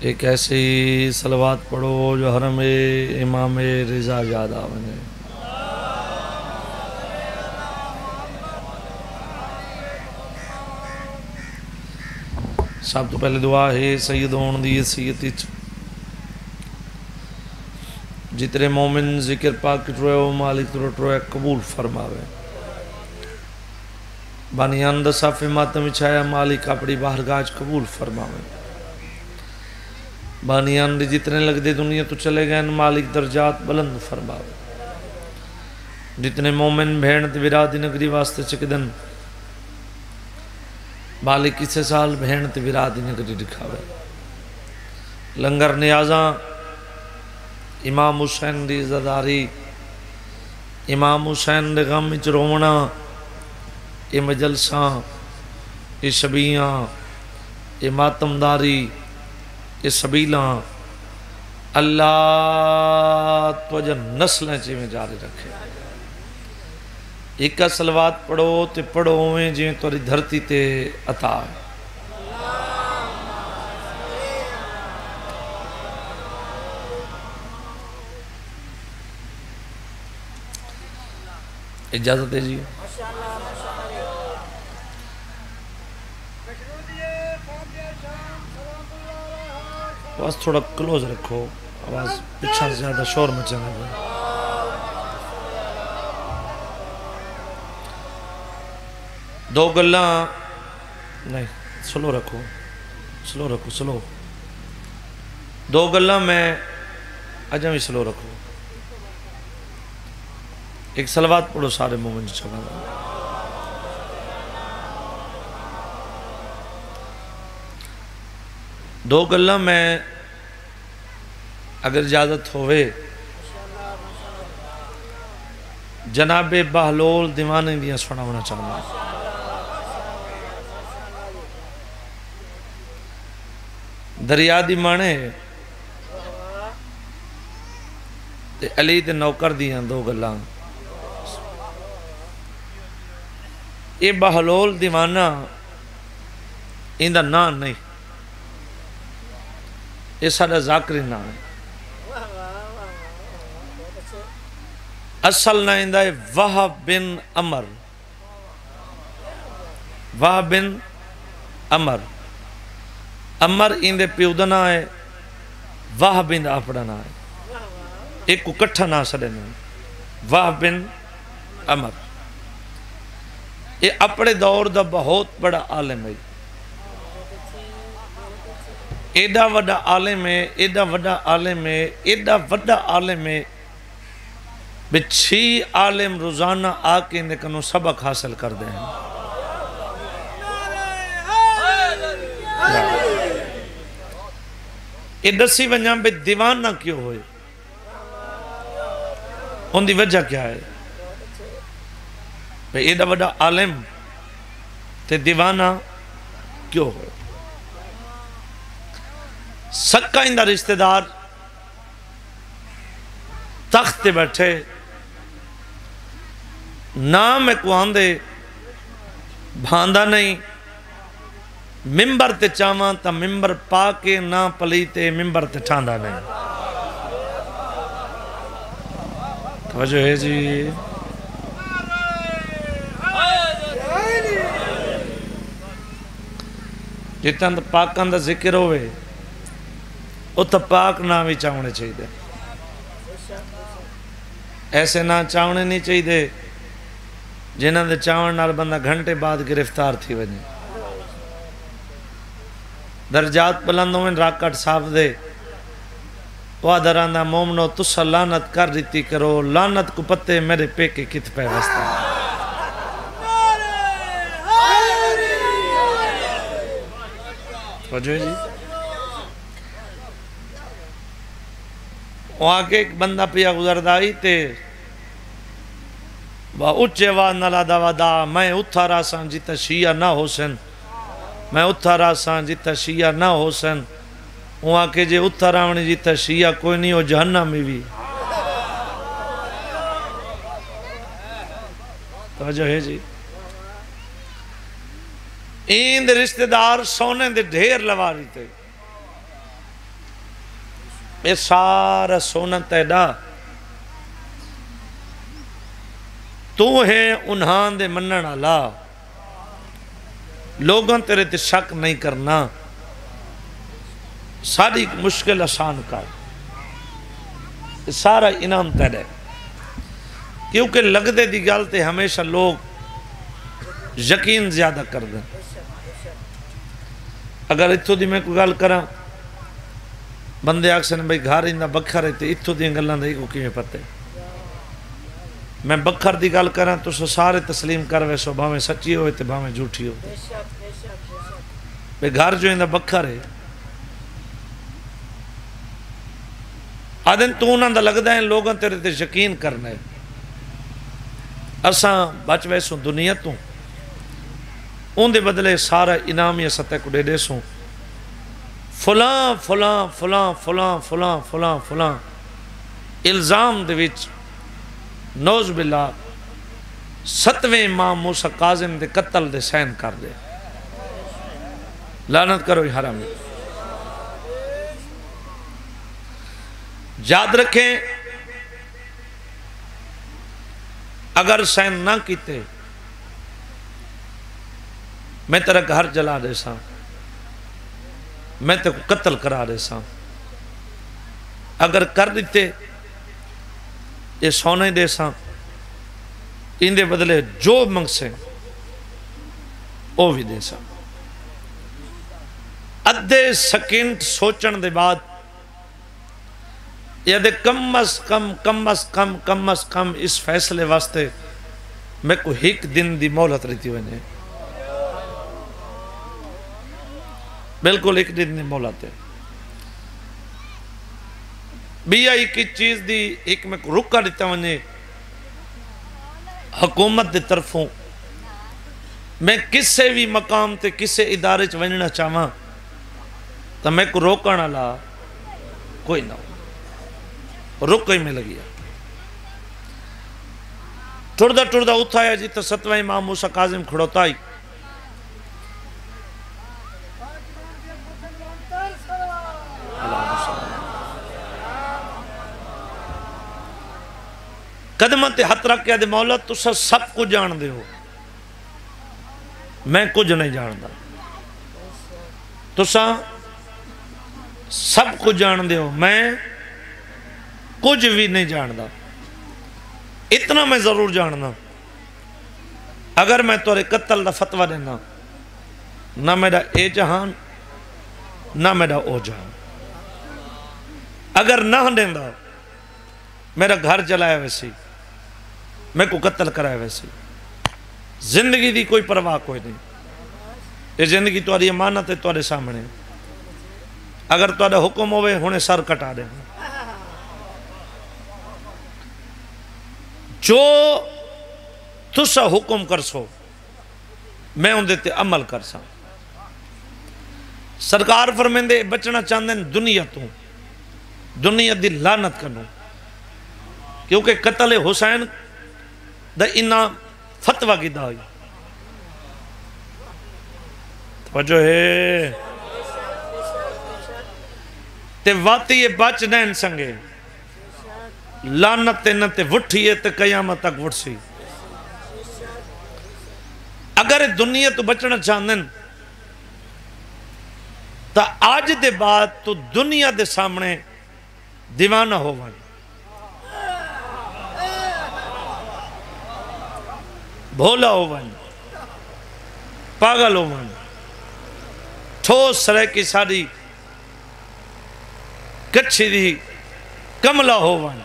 ایک ایسی صلوات پڑھو جو حرم امام رضا یاد آونے۔ سب تو پہلے دعا ہے سید ہون دی حیثیت وچ جتنے مومن ذکر پاک کٹروئے وہ مالک تروٹروئے قبول فرماوے۔ بانیان دا صاف ماتم چھایا مالک اپنی بارگاہ قبول فرماوے۔ بانیان دے جتنے لگ دے دنیا تو چلے گئے مالک درجات بلند فرماوے۔ جتنے مومن بھین تے برادی نگری واسطے چکدن مالک کسے سال بھین تے برادی نگری دکھاوے۔ لنگر نیازاں امام حسین دی عزاداری، امام حسین دے غم وچ رونا، یہ مجلساں، یہ شبیاں، یہ ماتمداری، یہ سبیلاں، اللہ توجہ نسلیں چیمیں جاری رکھے۔ ایک صلوات پڑھو تے پڑھو ہوئے جیں توری دھرتی تے عطا ہے۔ اجازت ہے جی آواز تھوڑا کلوز رکھو، آواز پچھا سے زیادہ شور مچانے گا۔ دو گلاں نہیں سلو رکھو، سلو رکھو، سلو دو گلاں میں اجاں بھی سلو رکھو۔ ایک صلوات پڑھو سارے مومن چکا دو گلاں میں اگر اجازت ہوئے جناب بہلول دیوانے دیاں سنا ہونا چاہنا۔ دریا دی مانے تے علی دے نوکر دیاں دو گلاں۔ یہ بہلول دیوانہ اندہ نام نہیں، یہ سارا ذاکری نام ہے۔ اصل نہ اندہ ہے وہب بن عمر، وہب بن عمر، عمر اندے پیودنا ہے، وہب بن اپنا نام ہے، ایک کو کٹھا نام سڑے نام وہب بن عمر۔ یہ اپنے دور دا بہت بڑا عالم ہے، ایڈا وڈا عالم ہے، ایڈا وڈا عالم ہے، ایڈا وڈا عالم ہے بے 6 عالم روزانہ آکے اندے کنو سبق حاصل کر دیں۔ یہ دسی ونجاں بے دیوانہ کیوں ہوئے، ان دی وجہ کیا ہے؟ بے ایڈا وڈا عالم تے دیوانہ کیوں ہوئے؟ سکا اندہ رشتہ دار تخت بیٹھے نام ایک واندے بھاندہ نہیں، ممبر تے چاواں تا ممبر پاکے نہ پلیتے ممبر تے ٹھاندہ نہیں۔ توجہ ہے جی جتنا دا پاکاں دا ذکر ہوئے وہ تا پاک نہ بھی چاہنے چاہیے دے، ایسے نہ چاہنے نہیں چاہیے دے جنہاں دے چاہن نال بندہ گھنٹے بعد گرفتار تھی وجہ۔ درجات بلندوں میں راکٹ صاحب دے وادرانہ مومنو تسا لانت کر دیتی کرو، لانت کو پتے میرے پیکے کت پہ وستا۔ توجہ جی وہاں کے ایک بندہ پیا گزردائی تے وہ اچھے واد نلا دا ودا میں اتھا راسان جیتا شیعہ نہ حسن، میں اتھا راسان جیتا شیعہ نہ حسن، وہاں کے جے اتھا راونی جیتا شیعہ کوئی نہیں ہو جہنم میں بھی۔ توجہ ہے جی ایند رشتہ دار سونے دے ڈھیر لواری تے یہ سارا سونا تیڈا تو ہے انہاں دے منن والا لوگاں تیرے تے شک نہیں کرنا ساری مشکل آسان کر سارا انعام تیرے کیونکہ لگدے دی گل تے ہمیشہ لوگ یقین زیادہ کر دیں اگر اتھو دی میں کوئی گل کراں بندے آکسن بھئی گھر اندہ بکھا رہتے اتھو دی گلاں دے کو کیویں پتے میں بکھر دی گل کراں تو سارے تسلیم کر ویسو بھاویں سچی ہوئے تے بھاویں جھوٹی ہو بھئی گھر جو اندہ بکھر ہے آدھن تو انہاں دا لگدا ہے لوگاں تیرے تے یقین کرنا ہے اساں بچ ویسوں دنیا تو ان دے بدلے سارا انعام یا سطح کو دے دے سوں فلاں فلاں فلاں فلاں فلاں فلاں فلاں الزام دے وچ نوز باللہ 7ویں امام موسیٰ کاظم دے قتل دے سین کر دے لعنت کرو حرامی یاد رکھیں اگر سین نہ کیتے میں تیرا گھر جلا دے ساں میں تے کو قتل کرا دے ساں اگر کر دیتے یہ سونے دے ساں ان دے بدلے جو منگ سے وہ بھی دے ساں ادھے سیکنڈ سوچن دے بعد یا دے کم از کم اس فیصلے واسطے میں کو ایک دن دی مہلت رہتی ہوئے بالکل ایک دن دی مہلت ہے بیا ایک چیز دی ایک میں کو رکا دیتا ہوئے حکومت دے طرفوں میں کسے بھی مقام تے کسے ادارے چ ونجنا چاہواں تو میں کو روکنا لا کوئی نہ ہو رک ہی میں لگیا ٹردہ اتھایا جی تو 7واں امام موسیٰ کاظم کھڑوتا ہی قدمہ تے ہاتھ رکھ کے دے مولا تسا سب کو جان دے ہو میں کچھ نہیں جاندہ تسا سب کو جان دے ہو میں کچھ بھی نہیں جاندہ اتنا میں ضرور جاننا اگر میں تورے قتل دا فتوہ دینا نہ میرا اے جہان نہ میرا او جہان اگر نہ دینا میرا گھر جلایا ویسی میں کو قتل کرایا ویسی زندگی دی کوئی پرواہ کوئی نہیں یہ زندگی تاری امانت ہے تارے سامنے اگر تارے حکم ہوئے ہونے سر کٹا دیں جو تسا حکم کر سو میں ان دیتے عمل کر سا سرکار فرمیندے بچنا چاندیں دنیا تو دنیا دی لعنت کرنو کیونکہ قتل حسین دا انہا فتوہ کی دا ہوئی توجہ ہے تے واتی یہ بچ نین سنگے لعنت تے نتے وٹھئے تے قیامت تک وٹ سی اگر دنیا تو بچنا چاندن تا آج دے بعد تو دنیا دے سامنے دیوانہ ہو وائن بھولا ہو وائن پاگل ہو وائن ٹھوس سرے کی ساری کچھی دی کملا ہو وائن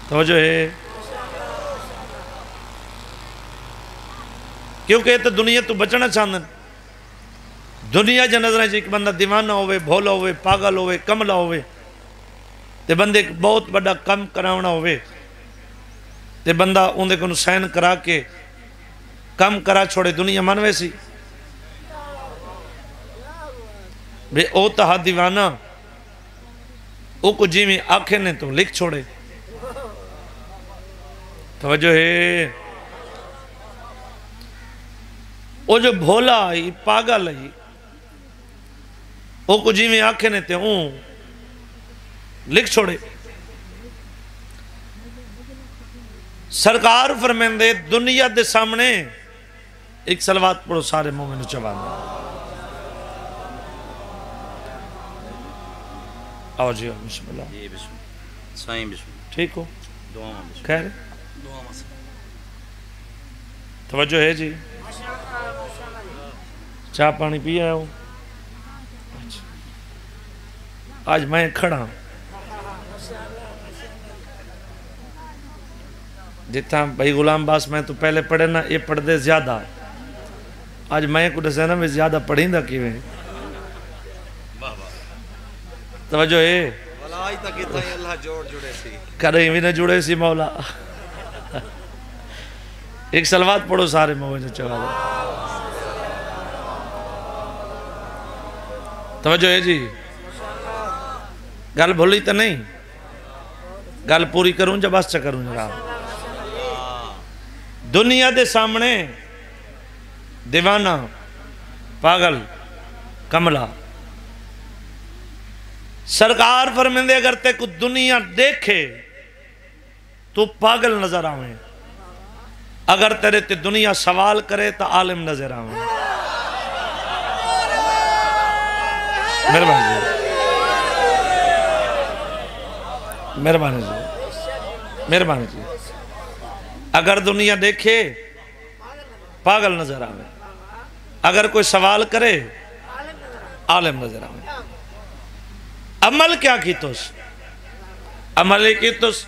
توجہ ہے کیونکہ یہ تو دنیا تو بچنا چاندن دنیا جا نظریں ایک بندہ دیوانہ ہوئے بھولا ہوئے پاگل ہوئے کملا ہوئے تے بندے ایک بہت بڑا کم کراؤنا ہوئے تے بندہ اندھے کو نسین کرا کے کم کرا چھوڑے دنیا منوے سی بے او تہا دیوانہ او کو جی میں آنکھیں نے تو لکھ چھوڑے توجہ ہے او جو بھولا آئی پاگل آئی وہ کو جی میں آنکھیں نے تے لکھ چھوڑے سرکار فرمیندے دنیا دے سامنے ایک صلوات پڑھو سارے مومن چوانا آؤ جی بسم اللہ جی بسم اللہ سائیں بسم اللہ ٹھیک ہو دعا بسم خیر اللہ دعا بسم توجہ ہے جی چاہ پانی پیا ہو آج میں کھڑا ہوں جتنا بھائی غلام باس میں تو پہلے پڑھے نا یہ پڑھ دے زیادہ آج میں کو دسے نا میں زیادہ پڑھیں دا کیویں توجہ ہے ولائی تک اتنا ہی اللہ جوڑ جڑے سی کریں بھی نہ جڑے سی مولا ایک صلوات پڑھو سارے مومن چوالا توجہ ہے جی گل بھولی تو نہیں گل پوری کروں جب بس کروں جناب دنیا دے سامنے دیوانہ پاگل کملا سرکار فرمیندے اگر تے کو دنیا دیکھے تو پاگل نظر آویں اگر تیرے تے دنیا سوال کرے تو عالم نظر آویں مہربانی جی مہربانی جی مہربانی جی اگر دنیا دیکھے پاگل نظر آویں اگر کوئی سوال کرے عالم نظر آویں عمل کیا کی توس عمل کی توس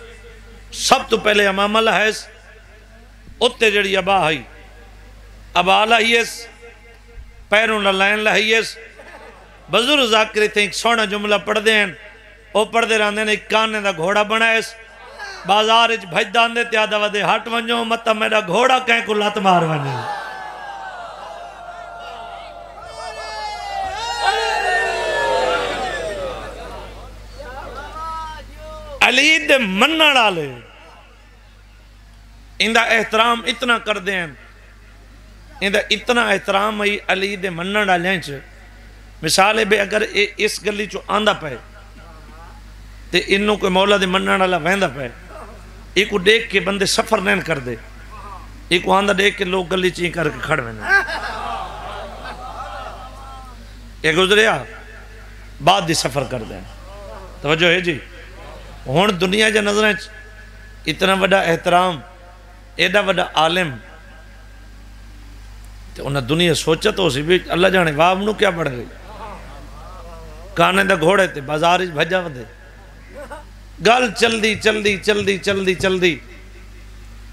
سب تو پہلے عمل ہے اتے جڑی ابا ہے ابا لائیس پیروں لائن لائیس بزرگ ذاکری تھے ایک سونا جملہ پڑھ دیں او پڑھ دے راندے نے ایک کانے دا گھوڑا بنائیس بازار اچھ بھج داندے تیادہ ودے ہٹ ونجو مطا میرا گھوڑا کہیں کو لات مار ونجو علی دے منہ ڈالے اندہ احترام اتنا کر دیں اندہ اتنا احترام ہی علی دے منہ ڈالیں چھے مثالے بے اگر اس گلی چو آندہ پہ تے انہوں کوئی مولا دے منہ ڈالا ویندہ پہ ایک کو دیکھ کے بندے سفر نہیں کر دے ایک کو آندہ دیکھ کے لوگ گلی چین کر کے کھڑ ویندہ ایک گزریا بعد دی سفر کر دیں توجہ ہے جی ہون دنیا جا نظریں اتنا بڑا احترام ایڈا بڑا عالم تو انہاں دنیا سوچا تو اسی بھی اللہ جانے وابنو کیا پڑھ گئی کانے دا گھوڑے تے بازاری بھجا ودے گل چل دی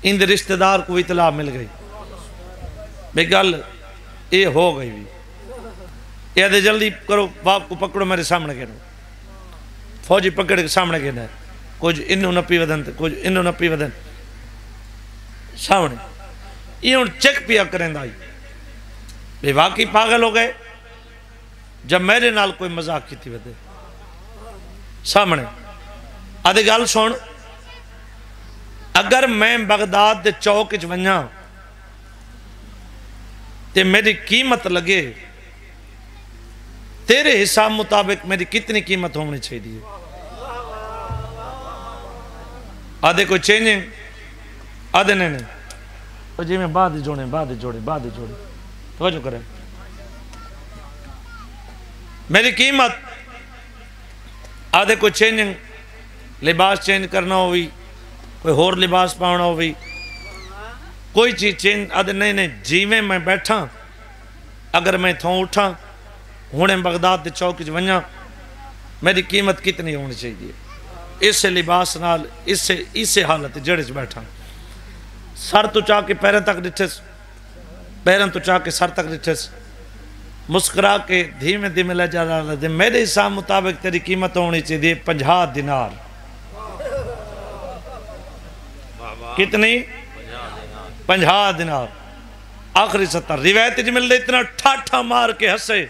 ان دے رشتہ دار کو اطلاع مل گئی بے گل اے ہو گئی بھی یہ دے جلدی کرو باپ کو پکڑو میرے سامنے کے فوجی پکڑ کے سامنے کے کچھ انہوں نپی ودن کچھ انہوں نپی ودن سامنے یہ ان چیک پیا کریں دائی بے واقعی پاگل ہو گئے جب میرے نال کوئی مذاق کی تھی ودے سامنے آدھے گال سون اگر میں بغداد دے چوک اچ ونجا تے میری قیمت لگے تیرے حساب مطابق میری کتنی قیمت ہونی چاہیے آدھے کوئی چینجنگ آدھے نہیں تو جی میں بعد جوڑے توجہ کریں میری قیمت آدھے کوئی چینجنگ لباس چینج کرنا ہوئی کوئی اور لباس پاؤنا ہوئی کوئی چیز چینج آدھے نہیں جی میں بیٹھا اگر میں تھوں اٹھا ہونے بغداد دے چوک ونجا میری قیمت کتنی ہونی چاہیے اس لباس نال اس حالت جڑے چ بیٹھا سر تو چاہ کے پیرن تک ڈٹھس پیرن تو چاہ کے سر تک ڈٹھس مسکرا کے دھیمے لے جا رہا دے میرے حساب مطابق تیری قیمت ہونی چاہیے 50 دینار کتنی 50 دینار آخری 70 روایت جی مل دے اتنا ٹھاٹھا مار کے ہسے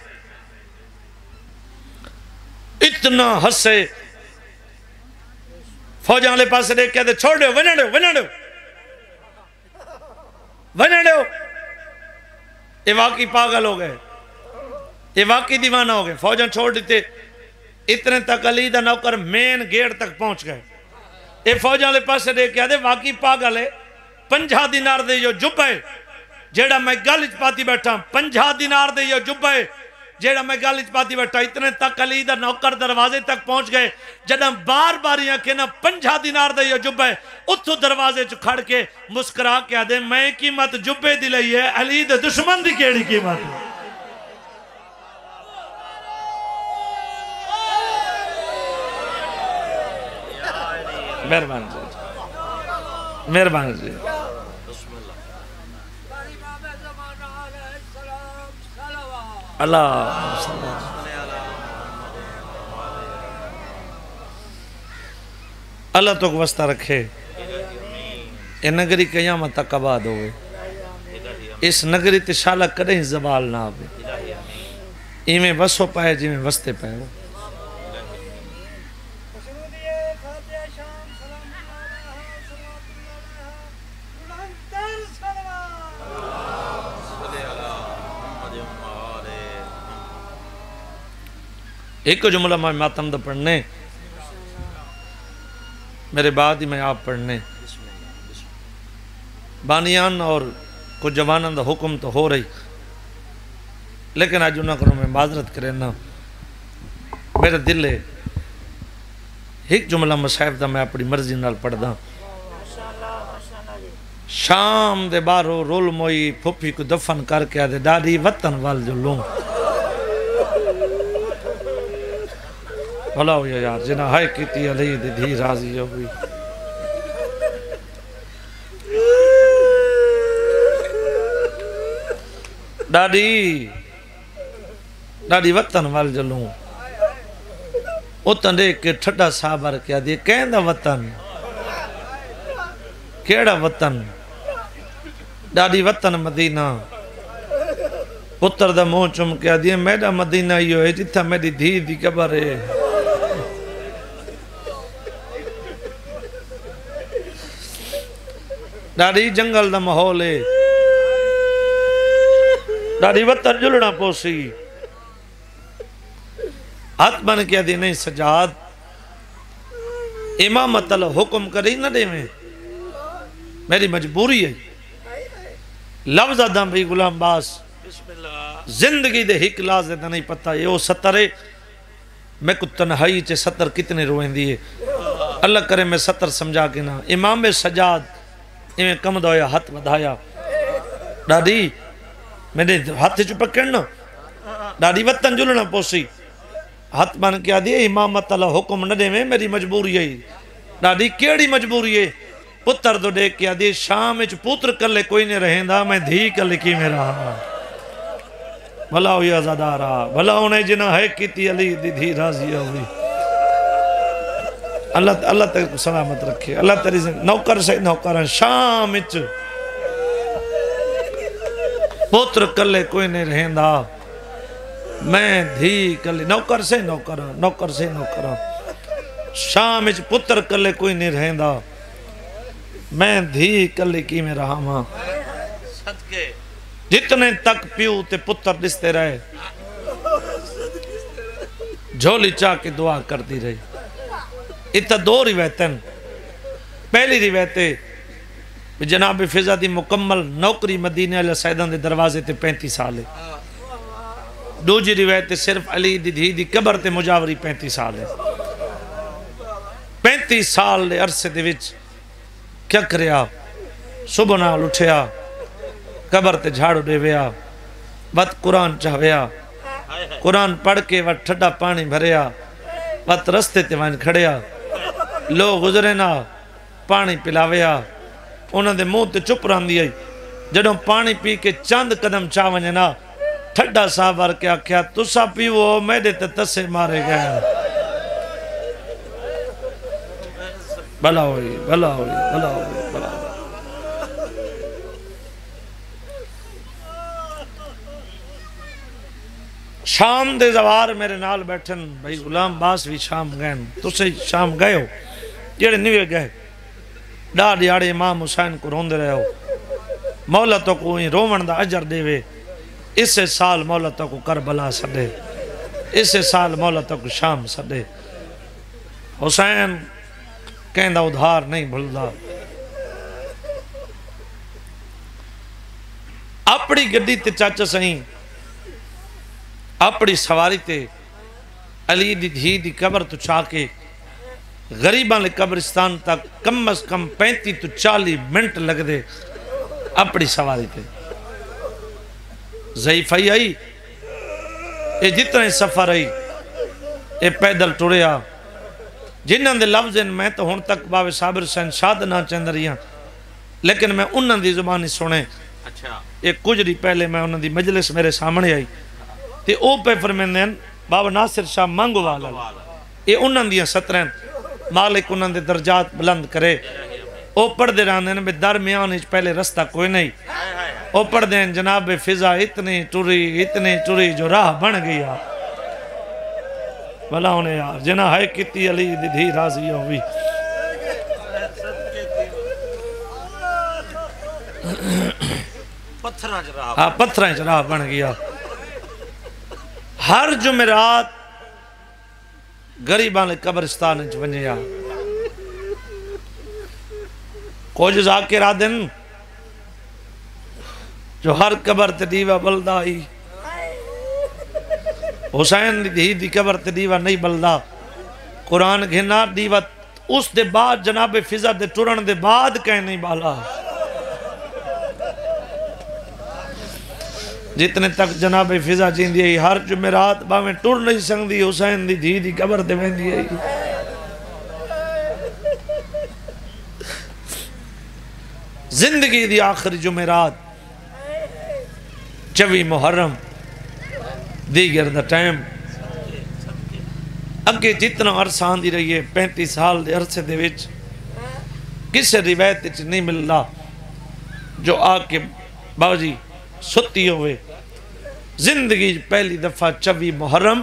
اتنا ہسے فوجاں لے پاس دیکھ کہتے چھوڑ دیو ونڈ دیو یہ واقعی پاگل ہو گئے یہ واقعی دیوانہ ہو گئے، فوجاں چھوڑ دیتے، اتنے تک علی دا نوکر مین گیٹ تک پہنچ گئے۔ یہ فوجاں لے پاسے دے کے آدھے واقعی پاگل ہے، 50 دینار دے جو جب ہے جیڑا میں گل پاتی بیٹھا، 50 دینار دے جو جب ہے جیڑا میں گل پاتی بیٹھا۔ اتنے تک علی دا نوکر دروازے تک پہنچ گئے، جدہ بار بار یہاں کہنا 50 دینار دے جو جب ہے، اتھو دروازے چو کھڑ کے مسکرا کے آدھے میں قیمت جبے دی لئی ہے، علی دے دشمن دی کیڑی قیمت ہے۔ مہربان جی، مہربان جی، اللہ اللہ تو وسطہ رکھے، یہ نگری قیامت تک آباد ہوئے، اس نگری تے شالہ کدیں زوال نہ آوے، ایمیں وسو پائے جی میں وستے پائے ہو۔ ایک جملہ میں ماتم دا پڑھنے، میرے بعد ہی میں آپ پڑھنے، بانیان اور کچھ جوانان دا حکم تو ہو رہی، لیکن آج انہوں کروں میں معذرت کرے نا، میرے دل ہے ایک جملہ مصحف دا میں اپنی مرضی نال پڑھ دا۔ شام دے بارو رول موئی پھپی کو دفن کر کے آدھے ڈاڈی وطن وال جو لوں، بھلا ہویا یار جنہ ہائے کیتی علی دے دھی راضی ہوئی۔ ڈاڈی وطن وال جو لوں، اتن دیکھ کے ٹھڈا صحابہ کیا دیئے کہندہ وطن، کیڑا وطن؟ ڈاڈی وطن مدینہ، پتر دا موں چم کیا دیئے میڈا مدینہ ہی ہے جتھا میری دھی دی قبر ہے۔ ڈاڈی جنگل دا محول ہے، ڈاڈی وطن جلنا پوسی، ہاتھ بن کیا دی نہیں سجاد، امامت اللہ حکم کری نہ دے میں، میری مجبوری ہے۔ لفظ آدم بھی غلام باس زندگی دے ہک لازے دا نہیں پتا، یہ وہ ستر ہے، میں کو تنہائی چے ستر کتنے روئیں دیئے، اللہ کرے میں ستر سمجھا کے نا۔ امام سجاد میں کم دویا ہاتھ بدھایا، ڈاڈی میں نے ہاتھ چو پکڑنا، ڈاڈی وطن جلنا پوسی، ہاتھ بن کیا دیئے امامت اللہ حکم نہ دے میں میری مجبوری ہے۔ ڈاڈی کیڑی مجبوری ہے؟ پتر دو دیکھ کیا دیئے شام اچھ پوتر کلے کوئی نہیں رہیں دا، میں دھی کلے کی میں رہا، بھلا ہوئی آزادہ رہا، بھلا ہونے جنہ ہے کیتی علی دی دھی راضی ہوئی۔ اللہ تک سلامت رکھے، اللہ تیری نوکر سے نوکران شام اچھ پوتر کلے کوئی نہیں رہیں دا، میں دھی کلے نوکر سے نوکران، نوکر سے نوکران، شام اچھ پتر کلے کوئی نہیں رہیں دا، میں دھی کلے کی میں رہا ماں۔ جتنے تک پیو تے پتر دستے رہے، جھولی چاہ کے دعا کرتی رہی۔ اتنا دو روایتیں، پہلی روایتیں جناب فضا دی مکمل نوکری مدینہ علیہ سیدان دے دروازے تے 35 سال ہے، دوجی روایتیں صرف علی دی دھی دی قبر تے مجاوری 35 سال ہے۔ 35 سال دے عرصے دے وچ کیا کریا؟ صبح نال اٹھیا، قبر تے جھاڑو دے ویا، وقت قرآن چاہویا، قرآن پڑھ کے وقت ٹھڈا پانی بھریا، وقت رستے تے وائن کھڑیا، لوگ گزرے نا پانی پلاویا، انہوں دے منہ تے چپ راندی آئی، جڑوں پانی پی کے چاند قدم چاونے نا، ٹھڈا صاحب کے آکھیا تسا پیو میرے تے تسے مارے گئے۔ بھلا ہوئی، بھلا ہوئی، بھلا ہوئی، بھلا ہوئی۔ شام دے زوار میرے نال بیٹھن، بھائی غلام باس بھی شام گئے، تسے شام گئے ہو، جیڑے نیوے گئے، ڈاڑی آڑے امام حسین کو روندے رہے ہو، مولا تو کوئی رومن دا اجر دے وے، اسے سال مولا تو کو کربلا سدے اسے سال مولا تو کو شام سدے حسین کہندہ ادھار نہیں بھلدا اپنی گڈی تے چاچا سہیں اپنی سواری تے علی دی دھی دی قبر تو چاکے غریبان لے قبرستان تک کم از کم 35 تو 40 منٹ لگ دے اپنی سواری تے ضعیفائی آئی اے جتنے سفر آئی اے پیدل ٹوڑیا جنہاں دے لفظیں میں تو ہون تک باوے صابر حسین شاد نہ چند رہی ہیں لیکن میں انہاں دی زبانی سنے ایک کجری پہلے میں انہاں دی مجلس میرے سامنے آئی تے او پہ فرمیندیں بابا ناصر شاہ مانگو والا اے انہاں دیاں سترین مالک انہاں دے درجات بلند کرے او پڑھ دے رہاں دے درمیان اچ پہلے رستہ کوئی نہیں او پڑھ دیں جناب فضا اتنی ٹوری جو راہ بن گیا بھلا انہیں یار جنہ ہے کتی علی دی دھی راضی ہوئی پتھریں راہ بن گیا ہر جمعرات غریبان لے قبرستان اچ ونجیا کچھ ذاکر آدن جو ہر قبر تے دیوہ بلدہ آئی حسین دی دی قبر تے دیوہ نہیں بلدہ قرآن گھنا دیوہ اس دے بعد جناب فضا دے ٹرن دے بعد کہیں نہیں بالا جتنے تک جناب فضا جین دی ہر جمعرات باویں ٹر نہیں سنگ دی حسین دی دھی دی قبر دے وین دی زندگی دی آخری جمعرات 24 محرم دیگر دا ٹائم اگے جتنا عرصہ آندی رہی ہے 35 سال دے عرصے دے وچ کسے روایت وچ نہیں ملدا جو آ کے بابا جی ستی ہوئے زندگی پہلی دفعہ 24 محرم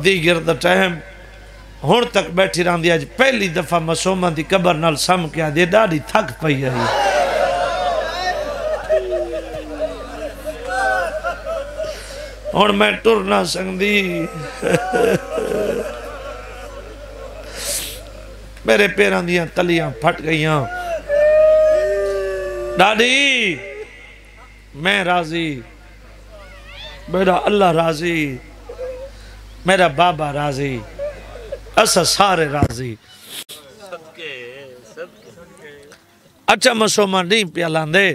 دیگر دا ٹائم ہون تک بیٹھی رہاں دیا پہلی دفعہ مسومہ دی قبر نال سم کیا دے ڈاڑی تھک پئی آئی اور میں ٹر نہ سکدی میرے پیران دیاں تلیاں پھٹ گئیاں ڈاڑی میں راضی میرا اللہ راضی میرا بابا راضی اسا سارے راضی اچھا مسومہ نہیں پیالان دے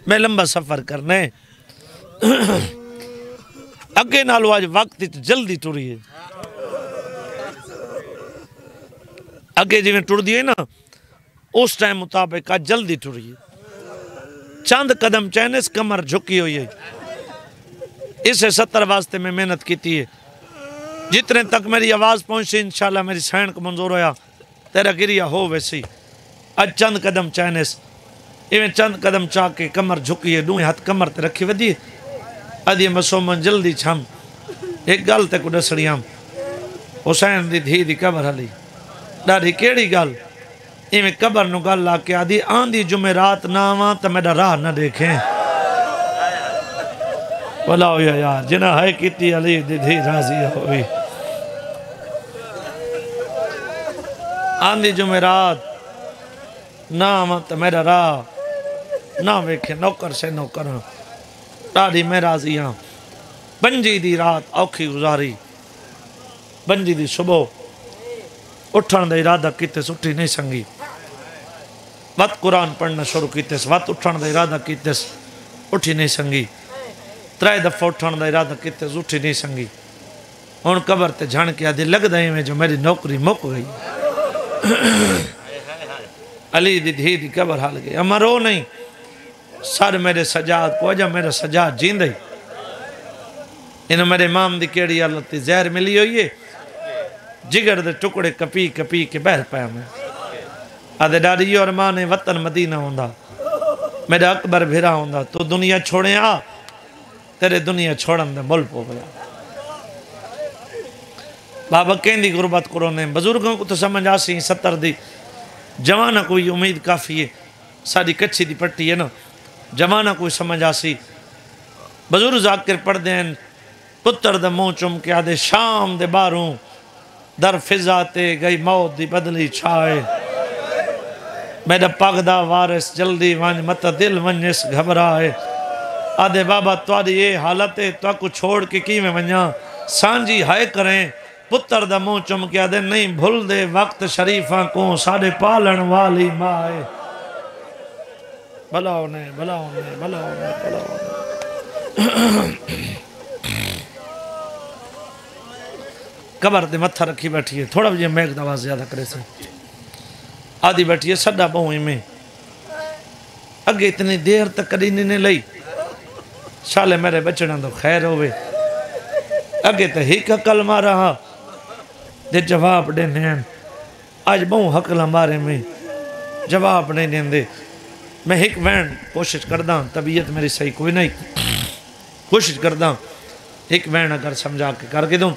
میں لمبا سفر کرنے اگے نالو آج وقت جلدی ٹوری ہے اگے جی میں ٹور دیئے نا اس ٹائم مطابق آج جلدی ٹوری ہے چاند قدم چینس کمر جھکی ہوئی ہے اسے 70 واسطے میں محنت کیتی ہے جتنے تک میری آواز پہنچی انشاءاللہ میری سین کو منظور ہویا تیرا گریہ ہو ویسی آج چند قدم چینس ایویں چند قدم چاہ کے کمر جھکی ہے دوئے ہاتھ کمر تے رکھی ودی ادھی مسومن جلدی چھم ایک گل تے کو ڈسڑیاں حسین دی دھی دی قبر حلی ڈاڑی کیڑی گل ایویں قبر نو گل لا کے آدھی آندھی جمعرات نہ آواں تا میرا راہ نہ دیکھیں بلا ہویا یار جنہ ہے کیتی علی دی دھی راضی ہوئی آندھی جمعرات نہ آواں تا میرا راہ نہ ویکھیں نوکر سے نوکر ڈاڑی میں راضی ہاں بنجی دی رات اوکھی گزاری بنجی دی صبح اٹھن دا ارادہ کیتے اٹھی نہیں سنگی وقت قرآن پڑھنا شروع کیتے وقت اٹھن دا ارادہ کیتے اٹھی نہیں سنگی 3 دفعہ اٹھن دا ارادہ کیتے اٹھی نہیں سنگی ہن قبر تے جھن کے آدھی لگ دیں میں جو میری نوکری مک گئی علی دی دھی دی قبر حال گئی اما رو نہیں سر میرے سجاد کو اجا میرا سجاد جیندے انہوں میرے امام دی کیڑی اللہ تی زہر ملی ہوئی ہے جگر دے ٹکڑے کپی کپی کے بہر پایا میں آدھے ڈاڑی اور ماں نے وطن مدینہ ہوندہ میرا اکبر بھیرا ہوندہ تو دنیا چھوڑیں آ تیرے دنیا چھوڑن دے ملک ہو گیا بابا کہیں دی غربت کرونے بزرگوں کو تو سمجھ آسی 70 دی جوانہ کوئی امید کافی ہے ساری کچھی دی پٹی ہے نا جمانہ کوئی سمجھ آسی بزرگ ذاکر پڑھ دیں پتر دا منہ چم کے آدھے شام دے باروں در فضا تے گئی موت دی بدلی چھائے میرا پاک دا وارث جلدی ون مت دل ونجس گھبرائے آدھے بابا تواری یہ حالت ہے تو کو چھوڑ کے کی میں ونجا سانجی ہائے کریں پتر دا منہ چم کے آدھے نہیں بھول دے وقت شریفاں کو ساڑے پالن والی مائے بھلا ہونے بھلا ہونے بھلا ہونے بھلا ہونے قبر دے متھا رکھی بیٹھی ہے تھوڑا بھی میک دوا زیادہ کرے سے آدھی بیٹھی ہے سڈا بہوئی میں اگے اتنی دیر تک کدی نہیں لئی شالے میرے بچڑا تو خیر ہوئے اگے تو ہیک کلمہ رہا دے جواب دینے ہیں آج بہو حقلہ مارے میں جواب نہیں دیں دے میں ہیک وین کوشش کردہ طبیعت میری صحیح کوئی نہیں کوشش کردہ ہیک وین اگر سمجھا کے کر کے دوں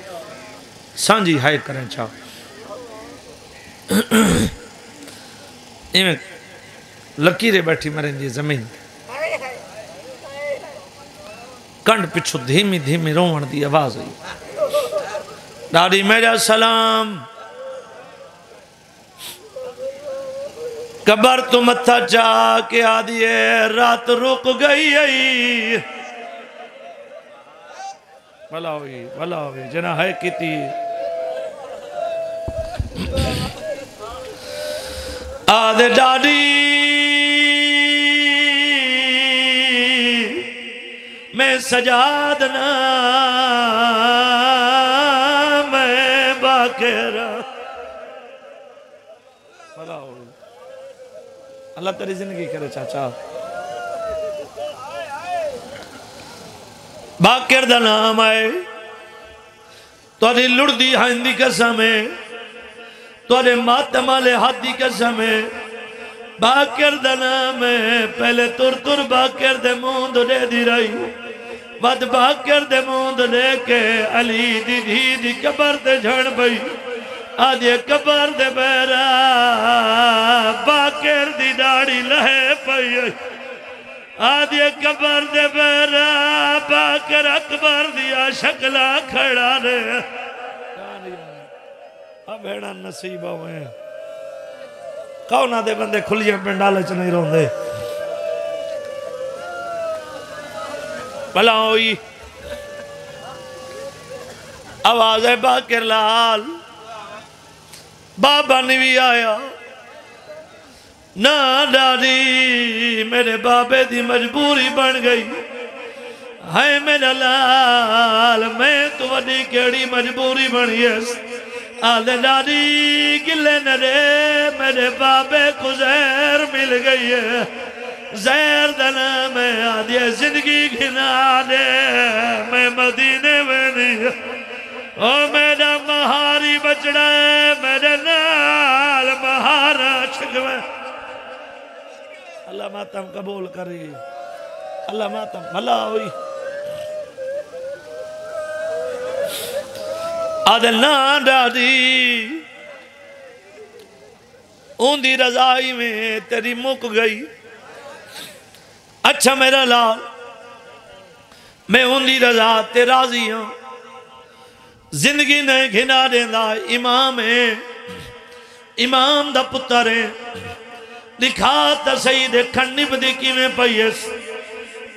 سانجی ہائے کریں چاہو ایمیں لکیرے بیٹھی مرین دی زمین کنڈ پچھو دھیمی دھیمی رومن دی آواز ہوئی ڈاڈی میرا سلام قبر تو متھا چاہ کے آدھی ہے رات رک گئی ہے بھلا ہوئی جنہ ہے کیتی آدھے ڈاڈی میں سجادنا میں باقر بھلا ہوئی اللہ تیری زندگی کرے چاچا باقر دا نام آئے توڑی لڑ دی ہندی قسم ہے توڑے ماتم والے ہاتھی قسم ہے باقر دا نام ہے پہلے تر باقر دے موند لے دی رہی بعد باقر دے موند لے کے علی دی دھی دی قبر دے جھڑ بھئی آدھے قبر دے بیرا باقر دی داڑی لہے پئی آدھے قبر دے بیرا باقر اکبر دیا شکلہ کھڑا رے اب ایڑا نصیبہ ہوئے کونہ دے بندے کھلیاں پنڈالے چ نہیں رہن دے بھلا ہوئی آواز ہے باقر لال بابا نوی آیا نا ڈاڈی میرے بابے دی مجبوری بن گئی ہے میرا لال میں تو وڈی کیڑی مجبوری بنی ہے آدھے ڈاڈی گلے نرے میرے بابے کو زہر مل گئی ہے زہر دنا میں آدھے زندگی گھنا دے میں مدینے میں نہیں او میرا مہاری بچڑا ہے میرے نال مہارا چھگوے اللہ ماتم قبول کری اللہ ماتم بھلا ہوئی آدھے نا ڈاڈی اون دی رضائی میں تیری مک گئی اچھا میرا لال میں اون دی رضا تے راضی ہوں زندگی نے گھنا دینا امام ہے امام دا پتر ہے لکھا تا سید کھنب دی کی میں پیس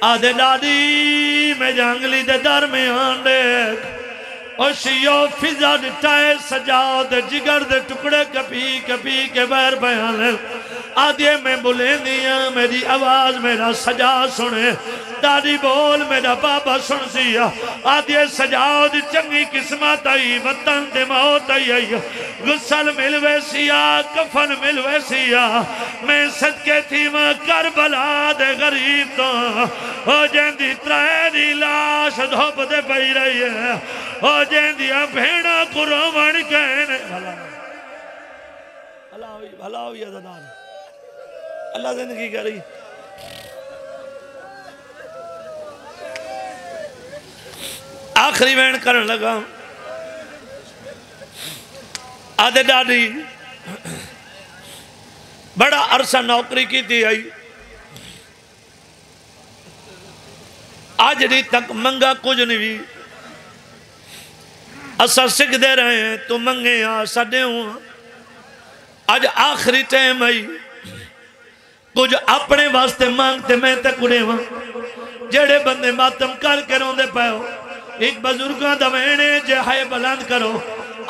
آدھے ڈاڈی میں جانگلی دے در میں آنڈے اوشیو فضا ڈٹائے سجاؤ دے جگر دے ٹکڑے کپی کپی کے بیر بیانے آدھے میں بولے دیا میری آواز میرا سجا سنے دادی بول میرا بابا سن سیا آدھے سجاؤ دی چنگی قسمت آئی وطن دے موت آئی غسل ملوے سیا کفن ملوے سیا میں صدقے تھی ماں کربلا دے غریب تو ہو جیندی ترائنی لاش دھوپ دے پئی رہی ہے ہو جیندی بھیڑا قرآن کہنے بھلا ہوئی عزدان اللہ زندگی کری آخری وین کرن لگا آدھے ڈاڈی بڑا عرصہ نوکری کی تھی آئی اجری تک منگا کچھ نہیں بھی اسا سکھ دے رہے ہیں تو منگے سڈے ہوں اج آخری ٹائم آئی کچھ اپنے واسطے مانگتے میں تے کڑے ہوں جڑے بندے ماتم کر کے روندے پائے ہو ایک بزرگاں دا وینے جے ہائے بلند کرو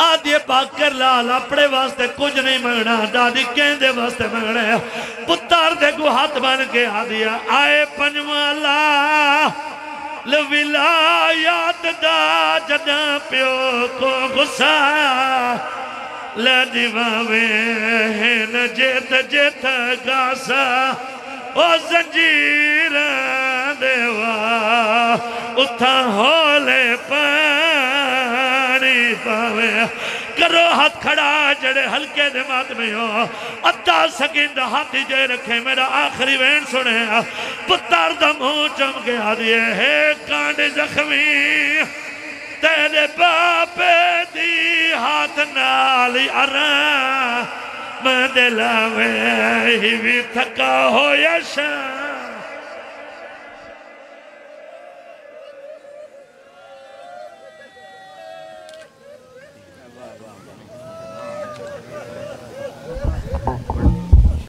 آدھی پاک کر لال اپنے واسطے کچھ نہیں مانگنا دادی کہندے واسطے مانگنا ہے پتار دے کو ہاتھ بن کے آدھیا آئے پنجوالا لولایات دا جدا پیو کو غصہ لجواویں جیت جیت گاسا او زنجیران دیوا اتھا ہولے پانی پاوے کرو ہاتھ کھڑا جڑے ہلکے دمات میں ہو اتا سکین دا ہاتھی جے رکھے میرا آخری وین سنے پتار دا منہ چم کے آدھئے ہے کانڈ زخمی تیرے باپے دی ہاتھ نالی اران میں دلاوے ہی بھی تھکا ہو یا شان